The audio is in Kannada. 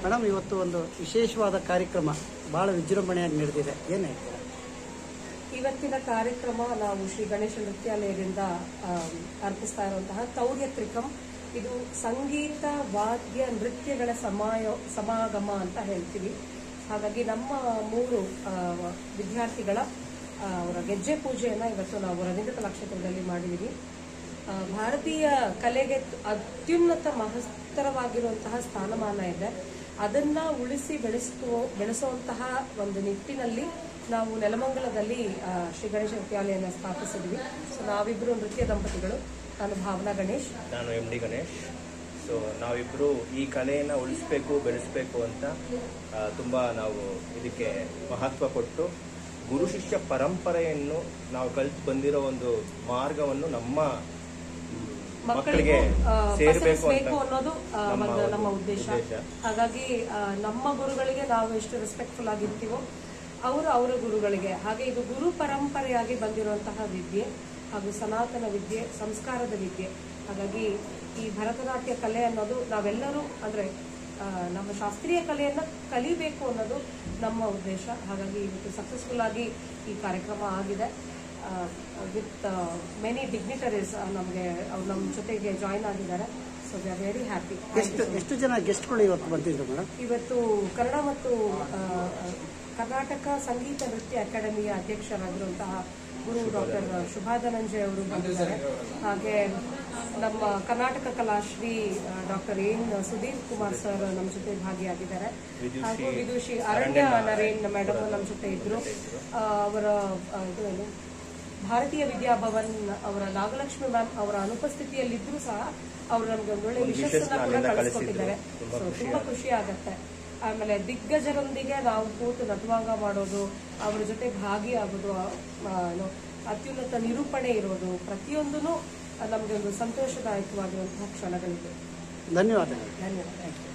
ಮೇಡಮ್, ಇವತ್ತು ಒಂದು ವಿಶೇಷವಾದ ಕಾರ್ಯಕ್ರಮ ಬಹಳ ವಿಜೃಂಭಣೆಯಾಗಿ ನಡೆದಿದೆ, ಏನು ಹೇಳ್ತೀರಾ? ಇವತ್ತಿನ ಕಾರ್ಯಕ್ರಮ ನಾವು ಶ್ರೀ ಗಣೇಶ ನೃತ್ಯಾಲಯದಿಂದ ಅರ್ಪಿಸ್ತಾ ಇರುವಂತಹ ತೌರ್ಯ ತ್ರಿಕಂ. ಇದು ಸಂಗೀತ, ವಾದ್ಯ, ನೃತ್ಯಗಳ ಸಮಾಗಮ ಅಂತ ಹೇಳ್ತೀವಿ. ಹಾಗಾಗಿ ನಮ್ಮ 3 ವಿದ್ಯಾರ್ಥಿಗಳ ಅವರ ಗೆಜ್ಜೆ ಪೂಜೆಯನ್ನ ಇವತ್ತು ನಾವು ರವೀಂದ್ರ ಕಲಾಕ್ಷೇತ್ರದಲ್ಲಿ ಮಾಡಿದೀವಿ. ಭಾರತೀಯ ಕಲೆಗೆ ಅತ್ಯುನ್ನತ ಮಹತ್ತರವಾಗಿರುವಂತಹ ಸ್ಥಾನಮಾನ ಇದೆ. ಅದನ್ನ ಉಳಿಸಿ ಬೆಳೆಸುವಂತಹ ಒಂದು ನಿಟ್ಟಿನಲ್ಲಿ ನಾವು ನೆಲಮಂಗಲದಲ್ಲಿ ಶ್ರೀ ಗಣೇಶ ನೃತ್ಯಾಲಯನ ಸ್ಥಾಪಿಸಿದ್ವಿ. ಸೊ ನಾವಿಬ್ರು ನೃತ್ಯ ದಂಪತಿಗಳು. ನಾನು ಭಾವನಾ ಗಣೇಶ್, ನಾನು MD ಗಣೇಶ್. ಸೊ ನಾವಿಬ್ರು ಈ ಕಲೆಯನ್ನು ಉಳಿಸಬೇಕು, ಬೆಳೆಸಬೇಕು ಅಂತ ತುಂಬಾ ನಾವು ಇದಕ್ಕೆ ಮಹತ್ವ ಕೊಟ್ಟು ಗುರು ಶಿಷ್ಯ ಪರಂಪರೆಯನ್ನು ನಾವು ಕಲಿತು ಬಂದಿರೋ ಒಂದು ಮಾರ್ಗವನ್ನು ನಮ್ಮ ಮಕ್ಕಳಿಗೆ ಸೇರಬೇಕು ಅನ್ನೋದು ನಮ್ಮ ಉದ್ದೇಶ. ಹಾಗಾಗಿ ನಮ್ಮ ಗುರುಗಳಿಗೆ ನಾವು ಎಷ್ಟು ರೆಸ್ಪೆಕ್ಟ್ಫುಲ್ ಆಗಿರ್ತೀವೋ ಅವರು ಅವರ ಗುರುಗಳಿಗೆ, ಹಾಗೆ ಇದು ಗುರು ಪರಂಪರೆಯಾಗಿ ಬಂದಿರುವಂತಹ ವಿದ್ಯೆ ಹಾಗೂ ಸನಾತನ ವಿದ್ಯೆ, ಸಂಸ್ಕಾರದ ವಿದ್ಯೆ. ಹಾಗಾಗಿ ಈ ಭರತನಾಟ್ಯ ಕಲೆ ಅನ್ನೋದು ನಾವೆಲ್ಲರೂ ಅಂದ್ರೆ ನಮ್ಮ ಶಾಸ್ತ್ರೀಯ ಕಲೆಯನ್ನ ಕಲಿಬೇಕು ಅನ್ನೋದು ನಮ್ಮ ಉದ್ದೇಶ. ಹಾಗಾಗಿ ಇವತ್ತು ಸಕ್ಸಸ್ಫುಲ್ ಆಗಿ ಈ ಕಾರ್ಯಕ್ರಮ ಆಗಿದೆ. ವಿತ್ ಮೆನಿ ಡಿಗ್ನಿಟರೀಸ್ ನಮಗೆ ಅವ್ರು ನಮ್ಮ ಜೊತೆಗೆ ಜಾಯಿನ್ ಆಗಿದ್ದಾರೆ. So we are very happy. ಎಷ್ಟು ಜನ ಗೆಸ್ಟ್ಗಳು ಇವತ್ತು ಬಂದಿದ್ರು ಮೇಡಮ್? ಇವತ್ತು ಕನ್ನಡ ಮತ್ತು ಕರ್ನಾಟಕ ಸಂಗೀತ ನೃತ್ಯ ಅಕಾಡೆಮಿಯ ಅಧ್ಯಕ್ಷರಾಗಿರುವಂತಹ ಗುರು ಡಾಕ್ಟರ್ ಶುಭಾಧನಂಜಯ ಅವರು ಬಂದಿದ್ದಾರೆ. ಹಾಗೆ ನಮ್ಮ ಕರ್ನಾಟಕ ಕಲಾಶ್ರೀ ಡಾಕ್ಟರ್ ಸುಧೀರ್ ಕುಮಾರ್ ಸರ್ ನಮ್ಮ ಜೊತೆ ಭಾಗಿಯಾಗಿದ್ದಾರೆ. ಹಾಗೂ ವಿದುಷಿ ಅರಣ್ಯ ನರೇನ್ ಮೇಡಮ್ ನಮ್ಮ ಜೊತೆ ಇದ್ರು. ಅವರ ಭಾರತೀಯ ವಿದ್ಯಾಭವನ್ ಅವರ ನಾಗಲಕ್ಷ್ಮಿ ಮ್ಯಾಮ್ ಅವರ ಅನುಪಸ್ಥಿತಿಯಲ್ಲಿದ್ದರೂ ಸಹ ಅವರು ನಮ್ಗೆ ಒಂದೊಳ್ಳೆ ವಿಶಸ್ಸನ್ನ ಕೂಡ ಕಳಿಸ್ಕೊಟ್ಟಿದ್ದಾರೆ. ಸೊ ತುಂಬಾ ಖುಷಿ ಆಗತ್ತೆ. ಆಮೇಲೆ ದಿಗ್ಗಜರೊಂದಿಗೆ ನಾವು ಕೂತು ನಟವಾಂಗ ಮಾಡೋದು, ಅವರ ಜೊತೆ ಭಾಗಿಯಾಗೋದು, ಅತ್ಯುನ್ನತ ನಿರೂಪಣೆ ಇರೋದು, ಪ್ರತಿಯೊಂದೂ ನಮಗೆ ಒಂದು ಸಂತೋಷದಾಯಕವಾಗಿರುವಂತಹ ಕ್ಷಣಗಳಿದೆ. ಧನ್ಯವಾದಗಳು. ಧನ್ಯವಾದ.